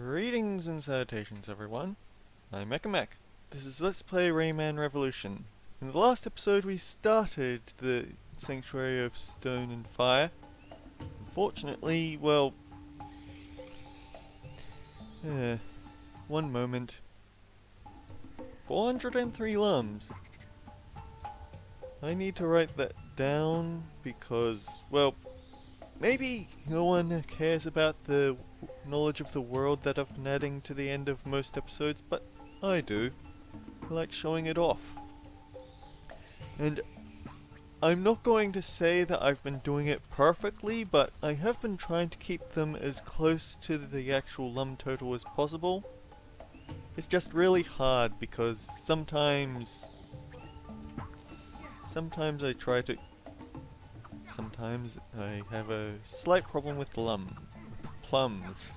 Greetings and salutations, everyone. I'm Mech. This is Let's Play Rayman Revolution. In the last episode, we started the Sanctuary of Stone and Fire. Unfortunately, well... one moment. 403 lums. I need to write that down because, well, maybe no one cares about the knowledge of the world that I've been adding to the end of most episodes, but I do. I like showing it off. And I'm not going to say that I've been doing it perfectly, but I have been trying to keep them as close to the actual lum total as possible. It's just really hard because sometimes I try to... Sometimes I have a slight problem with plums.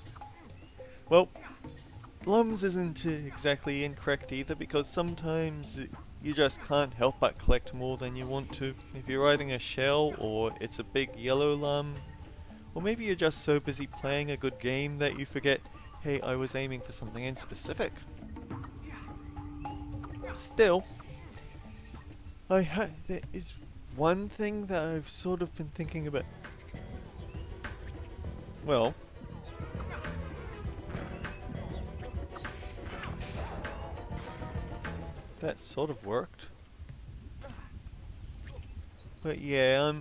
Well, lums isn't exactly incorrect either, because sometimes you just can't help but collect more than you want to. If you're riding a shell, or it's a big yellow lum, or maybe you're just so busy playing a good game that you forget, hey, I was aiming for something in specific. Still, there is one thing that I've sort of been thinking about. Well, that sort of worked. But yeah,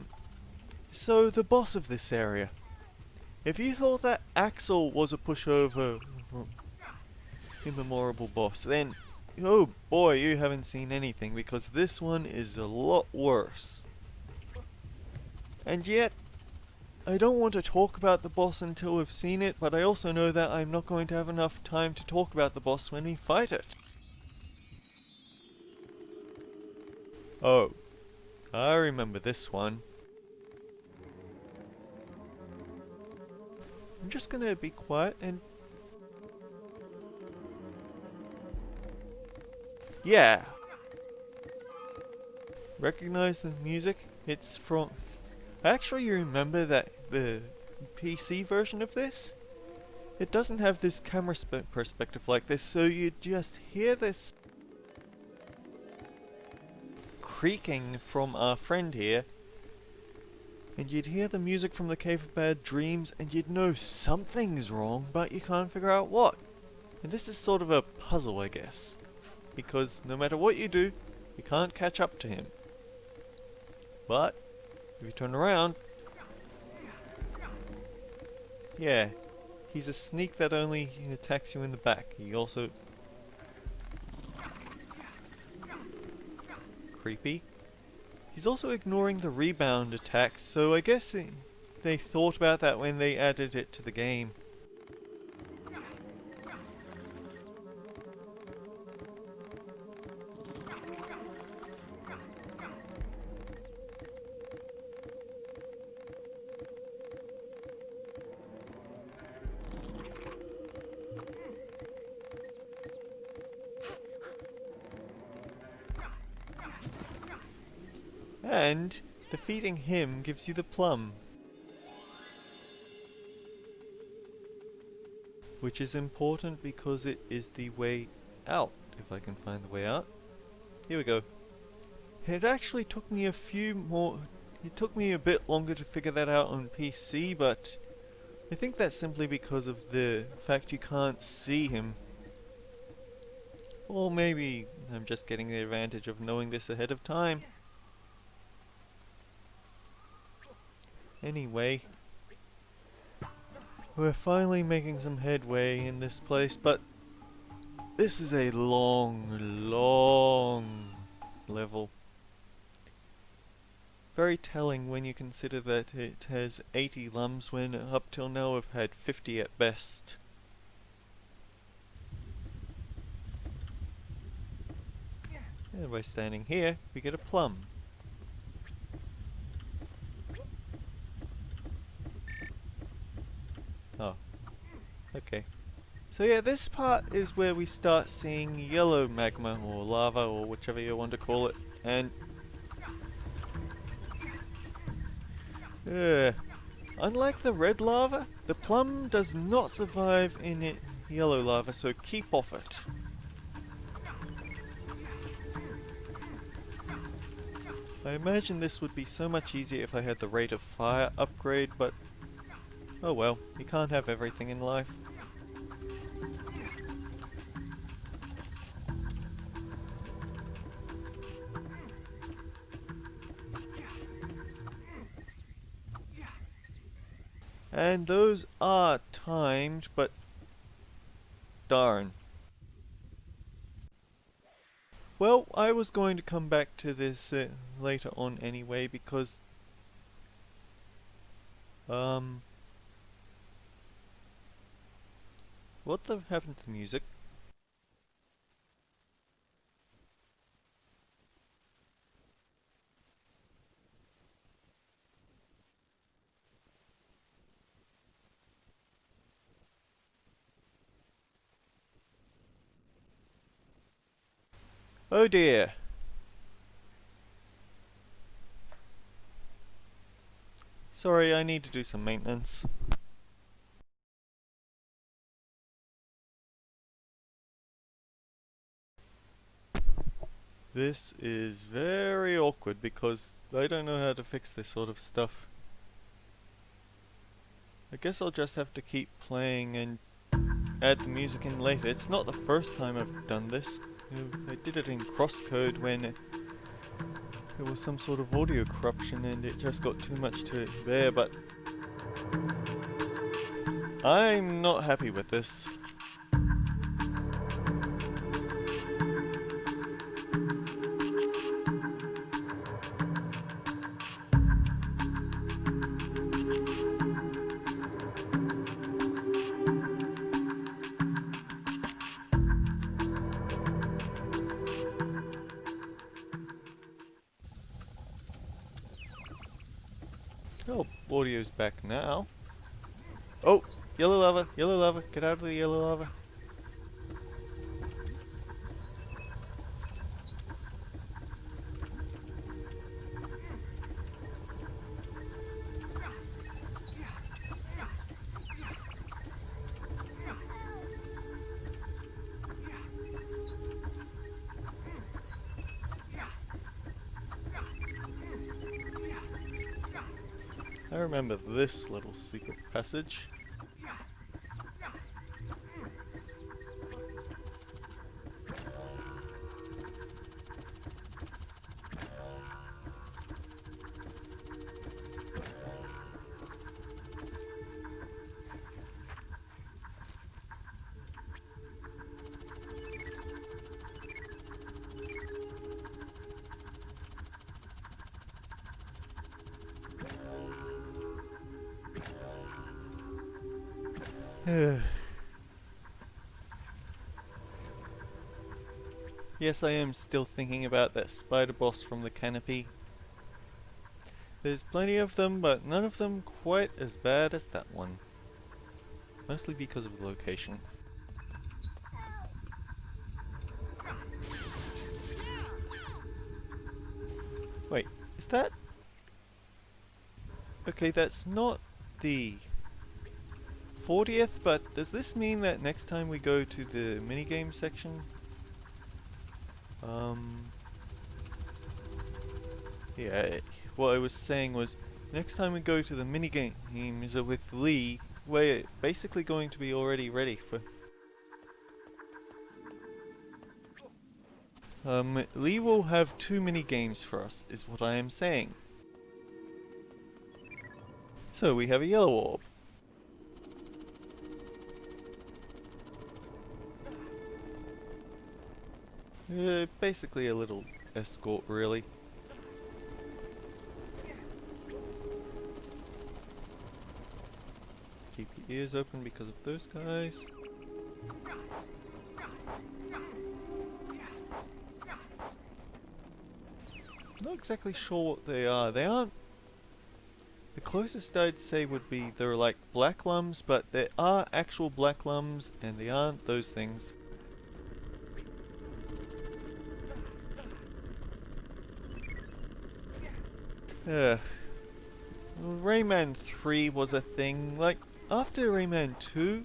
so the boss of this area. If you thought that Axel was a pushover, immemorable boss, then oh boy, you haven't seen anything, because this one is a lot worse. And yet, I don't want to talk about the boss until we've seen it, but I also know that I'm not going to have enough time to talk about the boss when we fight it. Oh, I remember this one. I'm just gonna be quiet and... Yeah! Recognize the music? It's from... I actually remember that the PC version of this, it doesn't have this camera perspective like this, so you just hear this creaking from our friend here, and you'd hear the music from the Cave of Bad Dreams, and you'd know something's wrong, but you can't figure out what. And this is sort of a puzzle, I guess, because no matter what you do, you can't catch up to him. But if you turn around, yeah, he's a sneak that only attacks you in the back. He also... creepy. He's also ignoring the rebound attacks, so I guess they thought about that when they added it to the game. And defeating him gives you the plum, which is important because it is the way out, if I can find the way out. Here we go. It actually took me it took me a bit longer to figure that out on PC, but I think that's simply because of the fact you can't see him. Or maybe I'm just getting the advantage of knowing this ahead of time. Anyway, we're finally making some headway in this place, but this is a long level. Very telling when you consider that it has 80 lums when up till now we've had 50 at best. And by standing here, we get a plum. Oh, okay. So yeah, this part is where we start seeing yellow magma, or lava, or whichever you want to call it, and... unlike the red lava, the plum does not survive in yellow lava, so keep off it. I imagine this would be so much easier if I had the rate of fire upgrade, but oh well, you can't have everything in life. And those are timed, but darn. Well, I was going to come back to this later on anyway, because um what the happened to the music? Oh dear. Sorry, I need to do some maintenance. This is very awkward because I don't know how to fix this sort of stuff. I guess I'll just have to keep playing and add the music in later. It's not the first time I've done this. I did it in crosscode when there was some sort of audio corruption and it just got too much to bear, but I'm not happy with this. Oh, audio's back now. Oh, yellow lava, get out of the yellow lava. I remember this little secret passage. Yes, I am still thinking about that spider boss from the canopy. There's plenty of them, but none of them quite as bad as that one. Mostly because of the location. Wait, is that... Okay, that's not the 40th, but does this mean that next time we go to the minigame section? Yeah, what I was saying was, next time we go to the minigames with Lee, we're basically going to be already ready for... Lee will have 2 minigames for us, is what I am saying. So we have a yellow orb. Basically a little escort, really. Keep your ears open because of those guys. Not exactly sure what they are. They aren't... The closest I'd say would be they're like black lums, but there are actual black lums, and they aren't those things. Rayman 3 was a thing. Like, after Rayman 2,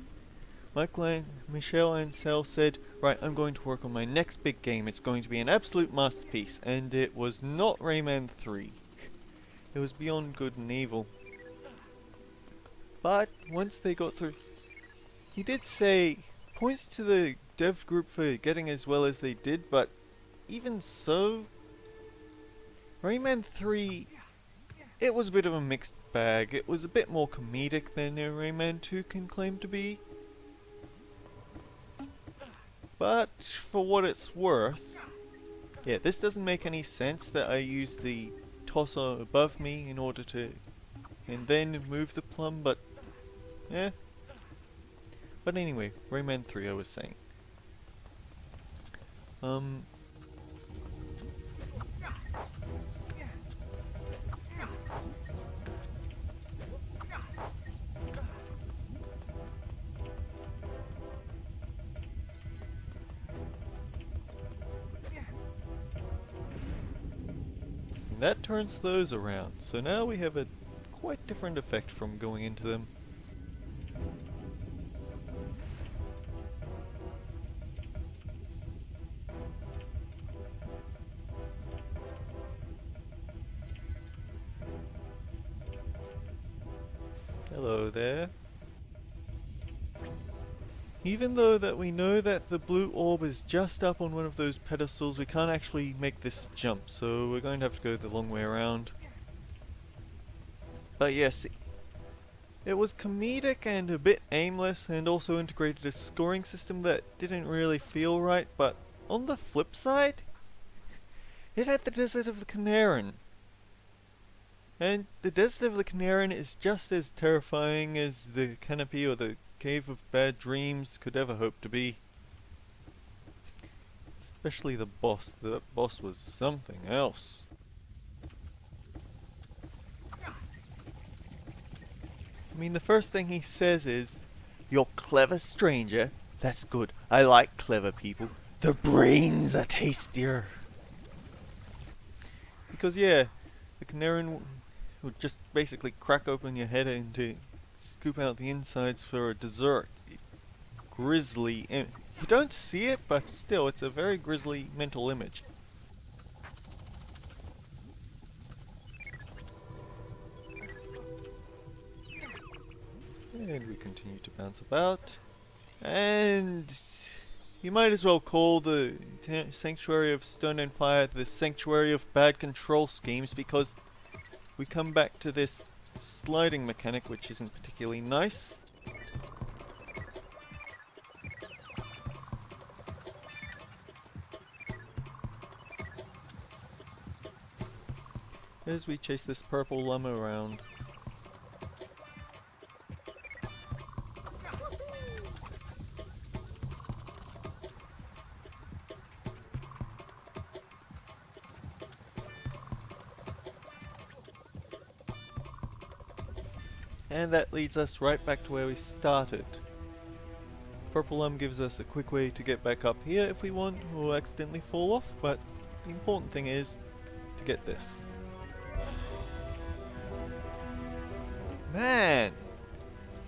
Michelle and Sal said, right, I'm going to work on my next big game. It's going to be an absolute masterpiece. And it was not Rayman 3. It was Beyond Good and Evil. But once they got through, he did say, points to the dev group for getting as well as they did, but even so, Rayman 3, it was a bit of a mixed bag. It was a bit more comedic than Rayman 2 can claim to be. But for what it's worth, yeah, this doesn't make any sense that I use the tosser above me in order to, and then move the plum, but yeah. But anyway, Rayman 3 I was saying. That turns those around, so now we have a quite different effect from going into them. Hello there. Even though that we know that the blue orb is just up on one of those pedestals, we can't actually make this jump, so we're going to have to go the long way around. But yes, it was comedic and a bit aimless, and also integrated a scoring system that didn't really feel right, but on the flip side, it had the Desert of the Canary. And the Desert of the Canary is just as terrifying as the Canopy or the Cave of Bad Dreams could ever hope to be. Especially the boss. The boss was something else. I mean, the first thing he says is, "You're clever, stranger. That's good. I like clever people. Their brains are tastier." Because yeah, the Canary would just basically crack open your head and to scoop out the insides for a dessert. Grisly. You don't see it, but still, it's a very grisly mental image. And we continue to bounce about. And you might as well call the Sanctuary of Stone and Fire the Sanctuary of Bad Control Schemes, because we come back to this sliding mechanic, which isn't particularly nice. As we chase this purple llama around. And that leads us right back to where we started. Purple Lum gives us a quick way to get back up here if we want, or accidentally fall off, but the important thing is to get this. Man!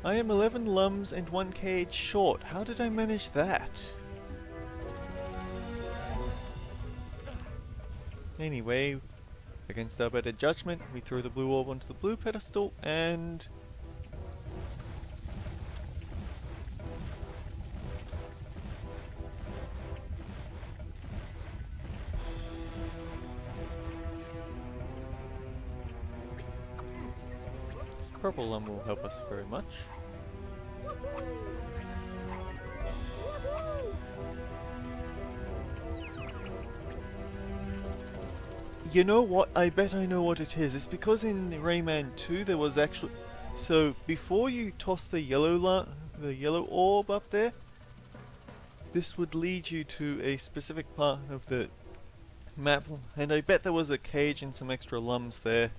I am 11 lums and 1 cage short. How did I manage that? Anyway, against our better judgment, we throw the blue orb onto the blue pedestal and... Purple Lum will help us very much. You know what? I bet I know what it is. It's because in Rayman 2 there was actually... So, before you toss the yellow orb up there, this would lead you to a specific part of the map, and I bet there was a cage and some extra lums there.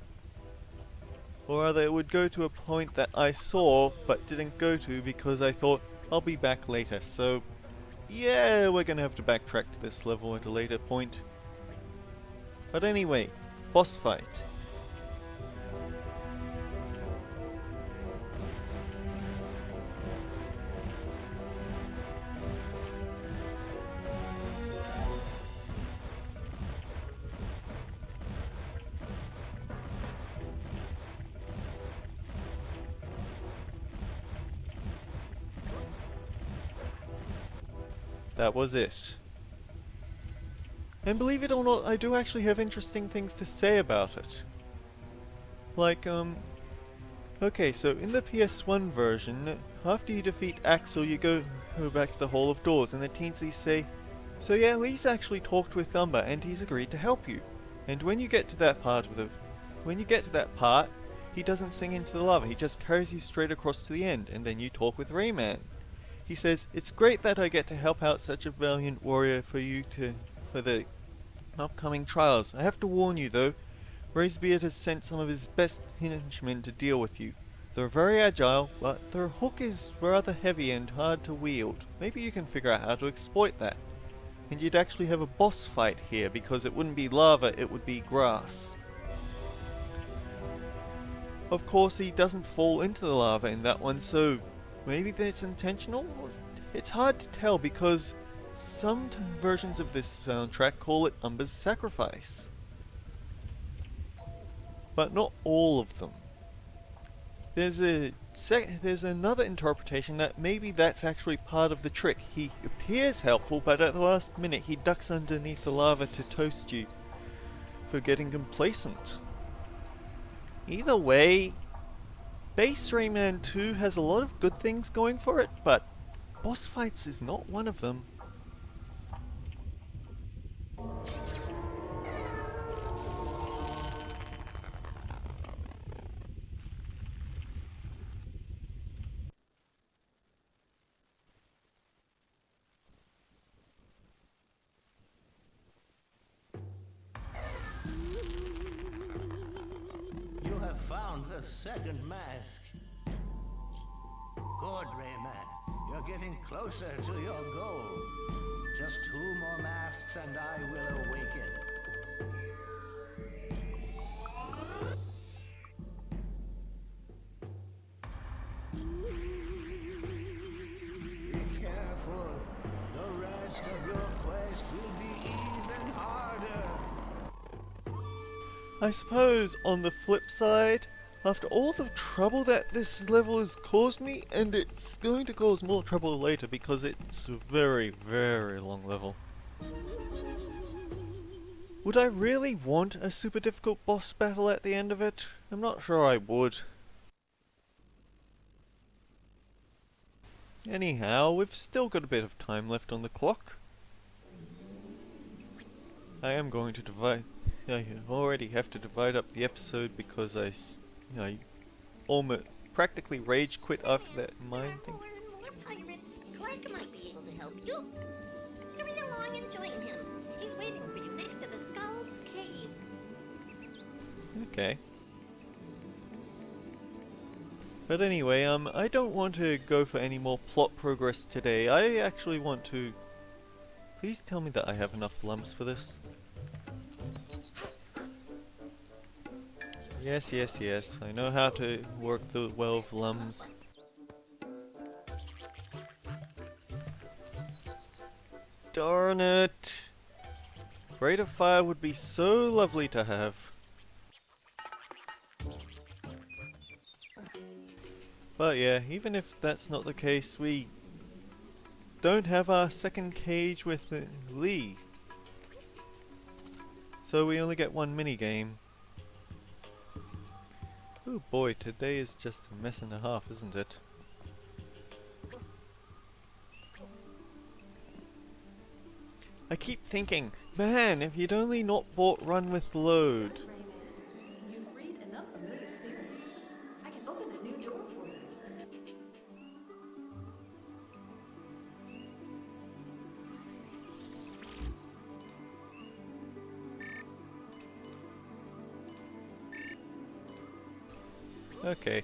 Or rather, it would go to a point that I saw, but didn't go to because I thought, I'll be back later. So, yeah, we're gonna have to backtrack to this level at a later point. But anyway, boss fight. that was it. And believe it or not, I do actually have interesting things to say about it. Like, okay, so in the PS1 version, after you defeat Axel, you go back to the Hall of Doors, and the teensies say, so yeah, Lee's actually talked with Thumber, and he's agreed to help you. And when you get to that part he doesn't sing into the lava, he just carries you straight across to the end, and then you talk with Rayman. He says, it's great that I get to help out such a valiant warrior for the upcoming trials. I have to warn you though, Razebeard has sent some of his best henchmen to deal with you. They're very agile, but their hook is rather heavy and hard to wield. Maybe you can figure out how to exploit that. And you'd actually have a boss fight here, because it wouldn't be lava, it would be grass. Of course, he doesn't fall into the lava in that one, so maybe that's intentional? It's hard to tell, because some versions of this soundtrack call it Umber's Sacrifice. But not all of them. There's another interpretation that maybe that's actually part of the trick. He appears helpful, but at the last minute he ducks underneath the lava to toast you for getting complacent. Either way, base Rayman 2 has a lot of good things going for it, but boss fights is not one of them. You have found the second mask. Good, Rayman. You're getting closer to your goal. Just 2 more masks and I will awaken. Be careful. The rest of your quest will be even harder. I suppose on the flip side, after all the trouble that this level has caused me, and it's going to cause more trouble later because it's a very, very long level. Would I really want a super difficult boss battle at the end of it? I'm not sure I would. Anyhow, we've still got a bit of time left on the clock. I am going to I already have to divide up the episode because I almost practically rage quit after that mine thing. More pirates. Clark might be able to help you. Hurry along and join him. He's waiting for you next to the Skull's Cave. Okay. But anyway, I don't want to go for any more plot progress today. I actually want to... Please tell me that I have enough lumps for this. Yes, yes, yes. I know how to work the well of lums. Darn it! Rate of Fire would be so lovely to have. But yeah, even if that's not the case, we don't have our second cage with Lee. So we only get one minigame. Oh boy, today is just a mess and a half, isn't it? I keep thinking, man, if you'd only not bought Run with Load. Rayman, you've freed enough familiar spirits. I can open a new door for you. Okay.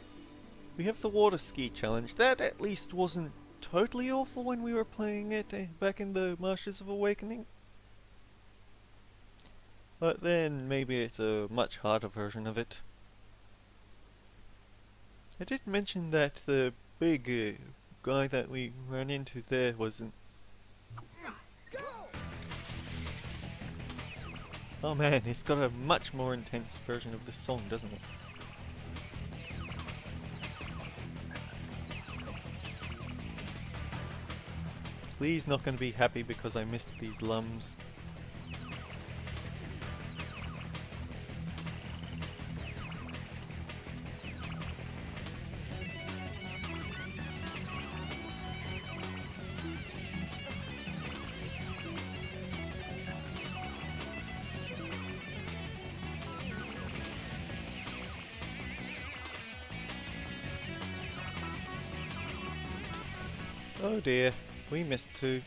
We have the water ski challenge. That at least wasn't totally awful when we were playing it back in the Marshes of Awakening. But then maybe it's a much harder version of it. I did mention that the big guy that we ran into there wasn't... Oh man, it's got a much more intense version of this song, doesn't it? Please not going to be happy because I missed these lums. Oh dear, we missed two.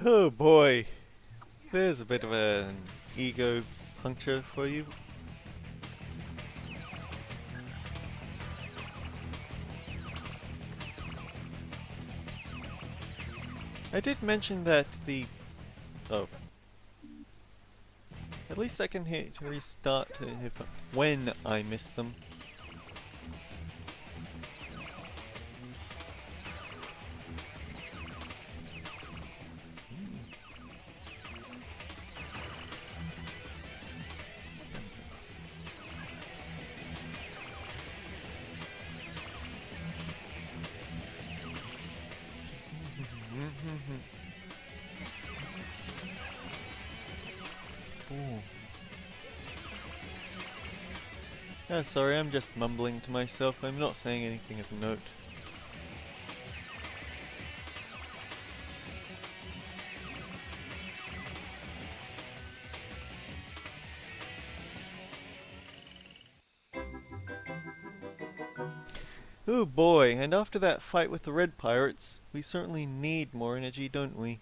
Oh boy, there's a bit of an ego puncture for you. I did mention that the... oh. At least I can hit restart when I miss them. Four. Ah, sorry, I'm just mumbling to myself. I'm not saying anything of note. Oh boy, and after that fight with the red pirates, we certainly need more energy, don't we?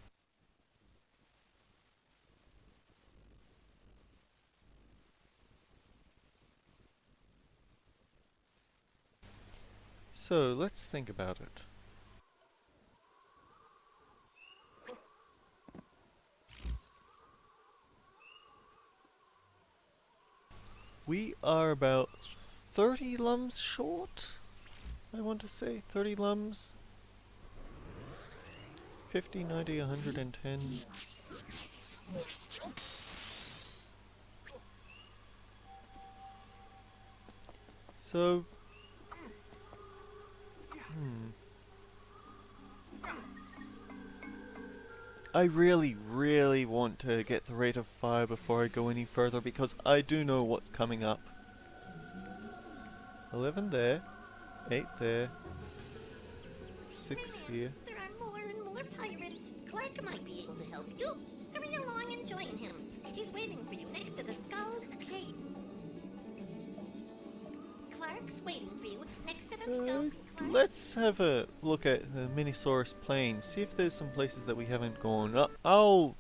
So, let's think about it. We are about 30 lums short, I want to say. 30 lums. 50, 90, 110. So... I really want to get the rate of fire before I go any further because I do know what's coming up. 11 there, 8 there, 6 here. There are more and more pirates. Clark might be able to help you. Hurry along and join him. He's waiting for you next to the Skull's Cave. Clark's waiting for you next to the Skull's Cave. Let's have a look at the Minisaurus Plain, see if there's some places that we haven't gone. I'll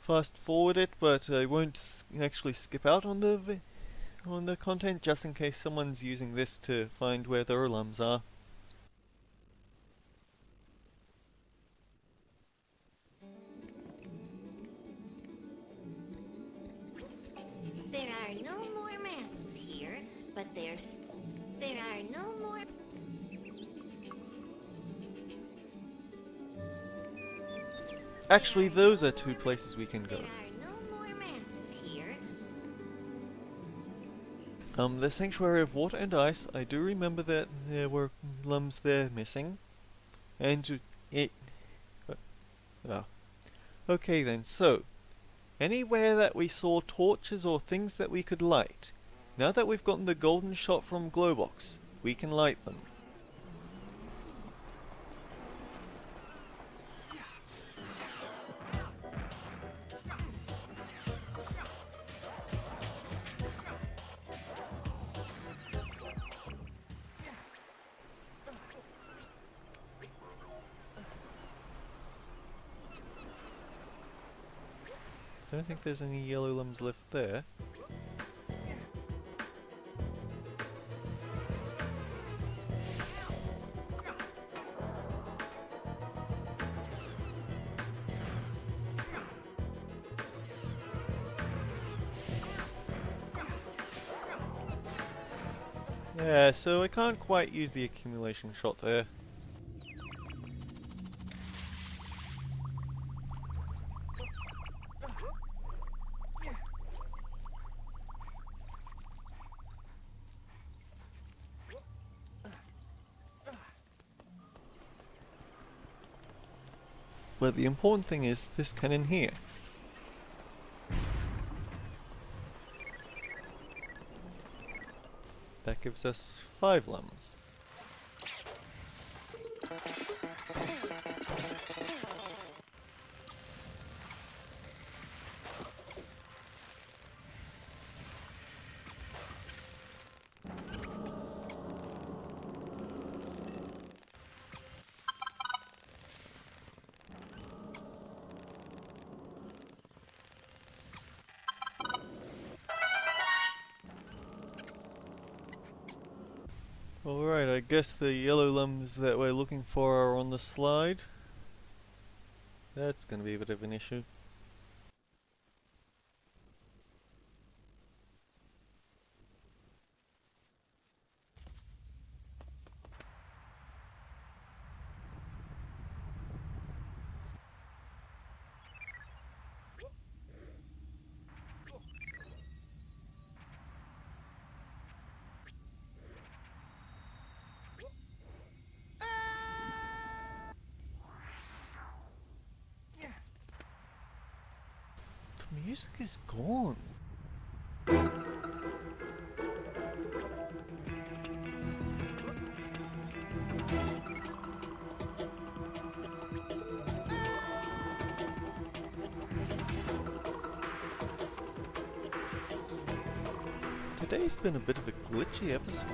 fast forward it, but I won't actually skip out on the content, just in case someone's using this to find where their lums are. There are no more masks here, but there are no more... Actually, those are two places we can go. There are no more masks here. The Sanctuary of Water and Ice, I do remember that there were lums there missing. And it... oh. Okay then, so... anywhere that we saw torches or things that we could light, now that we've gotten the golden shot from Glowbox, we can light them. Don't think there's any yellow lums left there. Yeah, so I can't quite use the accumulation shot there. but the important thing is this cannon here. That gives us 5 lemons. Alright, I guess the yellow lemons that we're looking for are on the slide. That's gonna be a bit of an issue. The music is gone. Today's been a bit of a glitchy episode.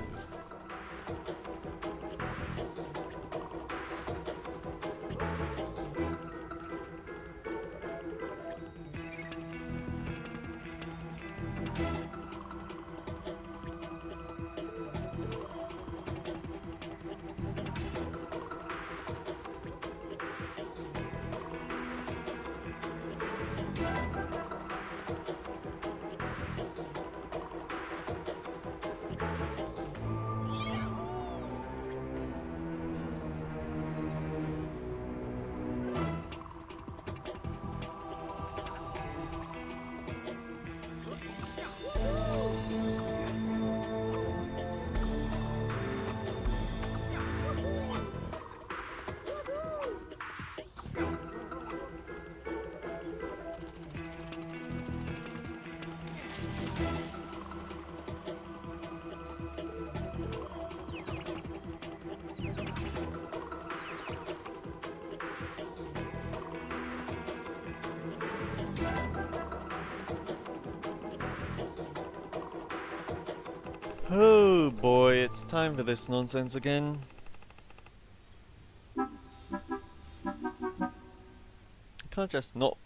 Oh boy, it's time for this nonsense again. I can't just not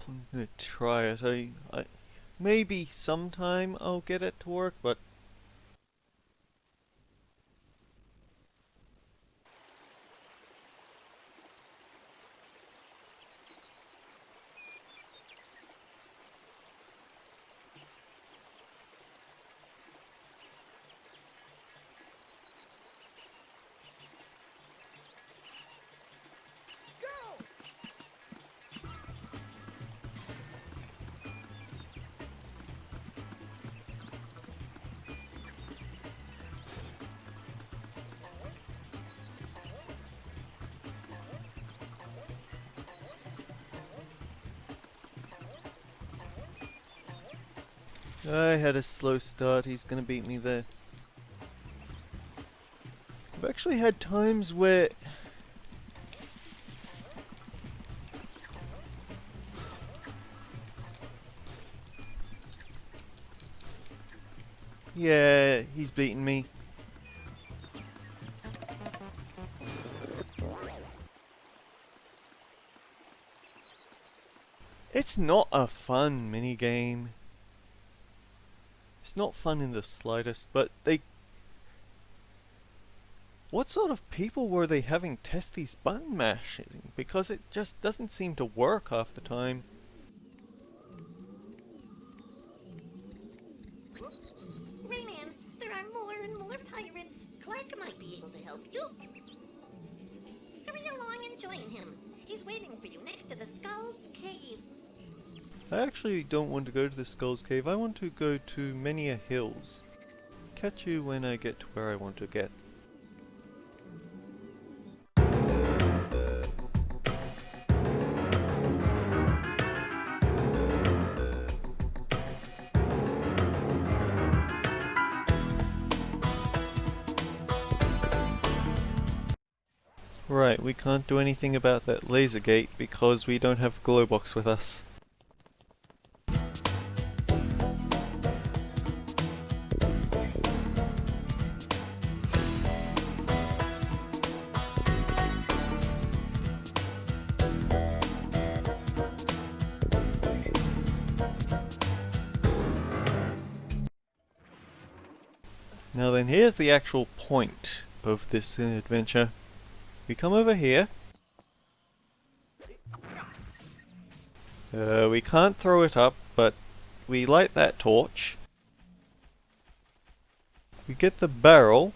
try it. Maybe sometime I'll get it to work, but I had a slow start. He's gonna beat me there. I've actually had times where yeah, he's beaten me. It's not a fun minigame. It's not fun in the slightest, but what sort of people were they having test these button mashing? Because it just doesn't seem to work half the time. Rayman, there are more and more pirates. Clark might be able to help you. Hurry along and join him. He's waiting for you next to the Skull's Cave. I actually don't want to go to the Skull's Cave. I want to go to Mania Hills. Catch you when I get to where I want to get. Right, we can't do anything about that laser gate because we don't have Glowbox with us. Now then, here's the actual point of this adventure. We come over here. We can't throw it up, but we light that torch. We get the barrel.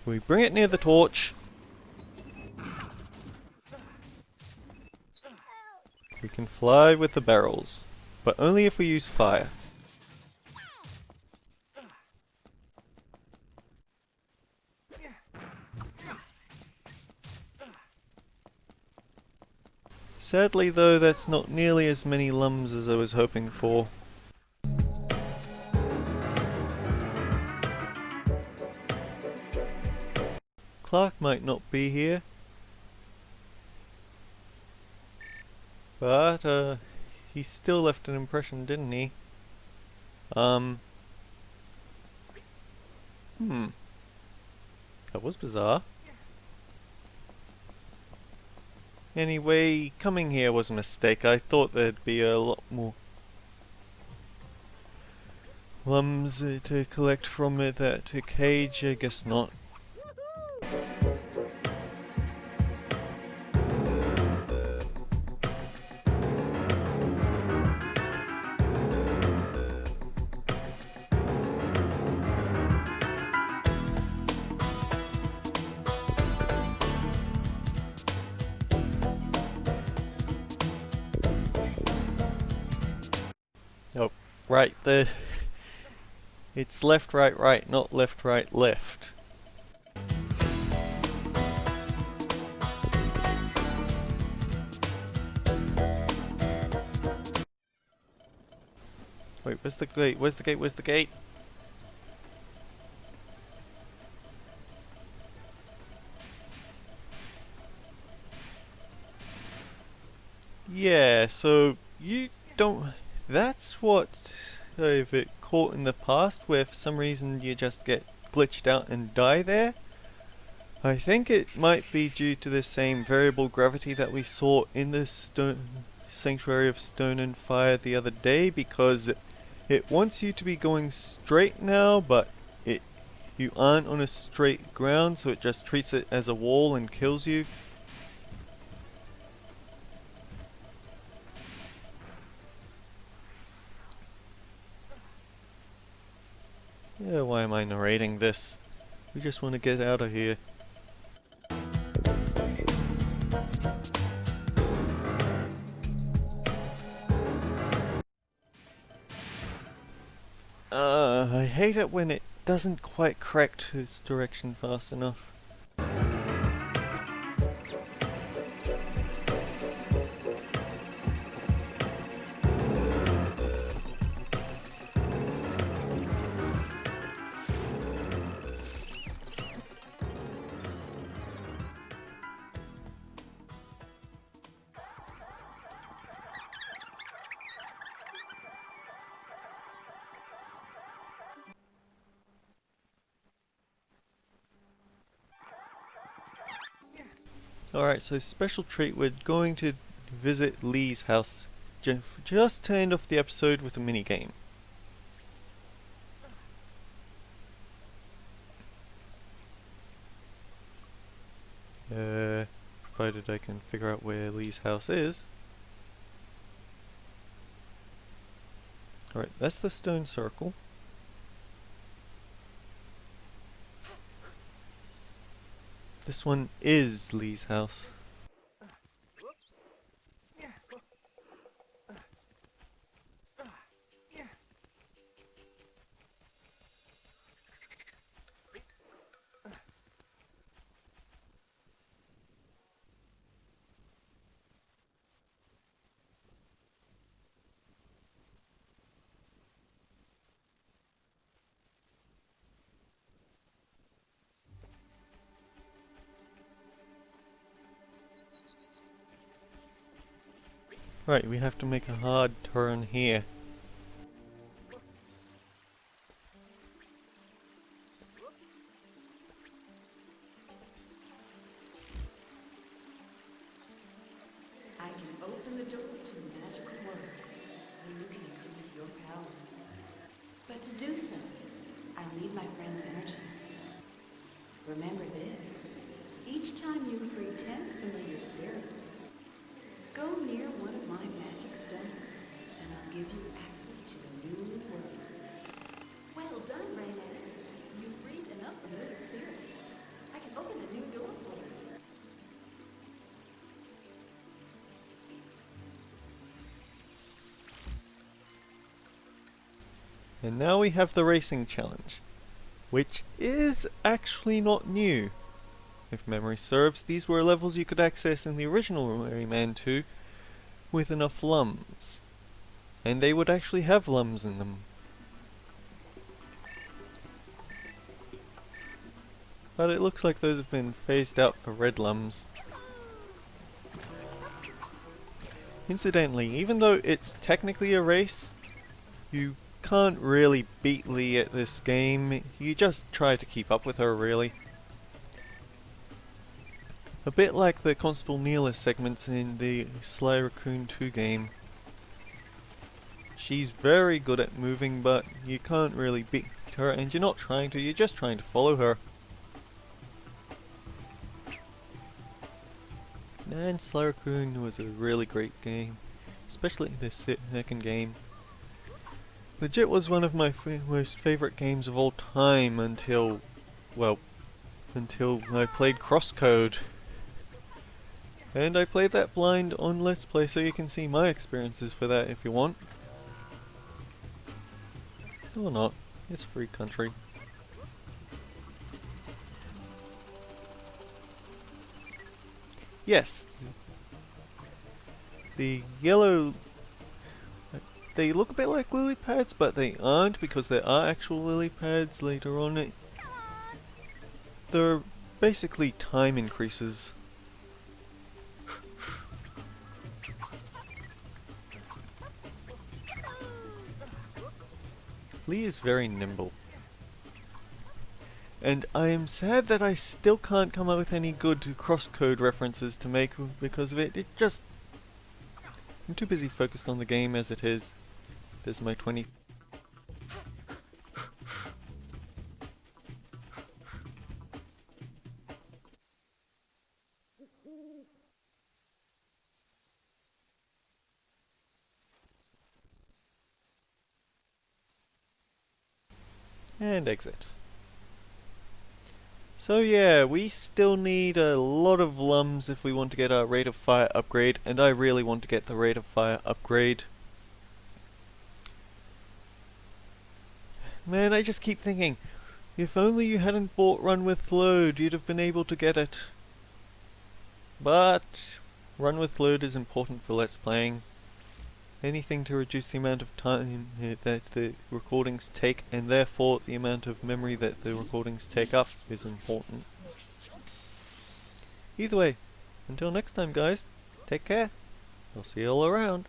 We bring it near the torch. We can fly with the barrels, but only if we use fire. Sadly though, that's not nearly as many lums as I was hoping for. Clark might not be here, but he still left an impression, didn't he? That was bizarre. Anyway, coming here was a mistake. I thought there'd be a lot more lums to collect from it that cage. I guess not. Oh, right, it's left, right, right, not left, right, left. Wait, where's the gate? Where's the gate? Where's the gate? Yeah, so you don't... That's what I've caught in the past, where for some reason you just get glitched out and die there. I think it might be due to the same variable gravity that we saw in the Sanctuary of Stone and Fire the other day, because it wants you to be going straight now, but you aren't on a straight ground, so it just treats it as a wall and kills you. Yeah, why am I narrating this? We just want to get out of here. I hate it when it doesn't quite correct its direction fast enough. Alright, so special treat, we're going to visit Lee's house. Just to end off the episode with a mini game. Provided I can figure out where Lee's house is. Alright, that's the stone circle. This one is Lee's house. Right, we have to make a hard turn here. I can open the door to a magical world where you can increase your power. But to do so, I need my friend's energy. Remember this. Each time you free 10 familiar spirits, go near one of my magic stones, and I'll give you access to a new world. Well done, Rayman. You freed enough familiar spirits. I can open a new door for you. And now we have the racing challenge, which is actually not new. If memory serves, these were levels you could access in the original Rayman 2 with enough lums. And they would actually have lums in them. But it looks like those have been phased out for red lums. Incidentally, even though it's technically a race, you can't really beat Lee at this game. You just try to keep up with her, really. A bit like the Constable Neela segments in the Sly Raccoon 2 game. She's very good at moving, but you can't really beat her, and you're not trying to, you're just trying to follow her. And Sly Raccoon was a really great game, especially this second game. Legit was one of my most favourite games of all time until, well, until I played Crosscode. And I played that blind on Let's Play, so you can see my experiences for that if you want. Or not, it's a free country. Yes, the yellow, they look a bit like lily pads, but they aren't because there are actual lily pads later on. They're basically time increases. Lee is very nimble. And I am sad that I still can't come up with any good crosscode references to make because of it. I'm too busy focused on the game as it is. There's my 20. And exit. So yeah, we still need a lot of lums if we want to get our rate of fire upgrade, and I really want to get the rate of fire upgrade. Man, I just keep thinking, if only you hadn't bought Run with Load, you'd have been able to get it. But Run with Load is important for Let's Playing. Anything to reduce the amount of time that the recordings take, and therefore the amount of memory that the recordings take up, is important. Either way, until next time guys, take care. I'll see you all around.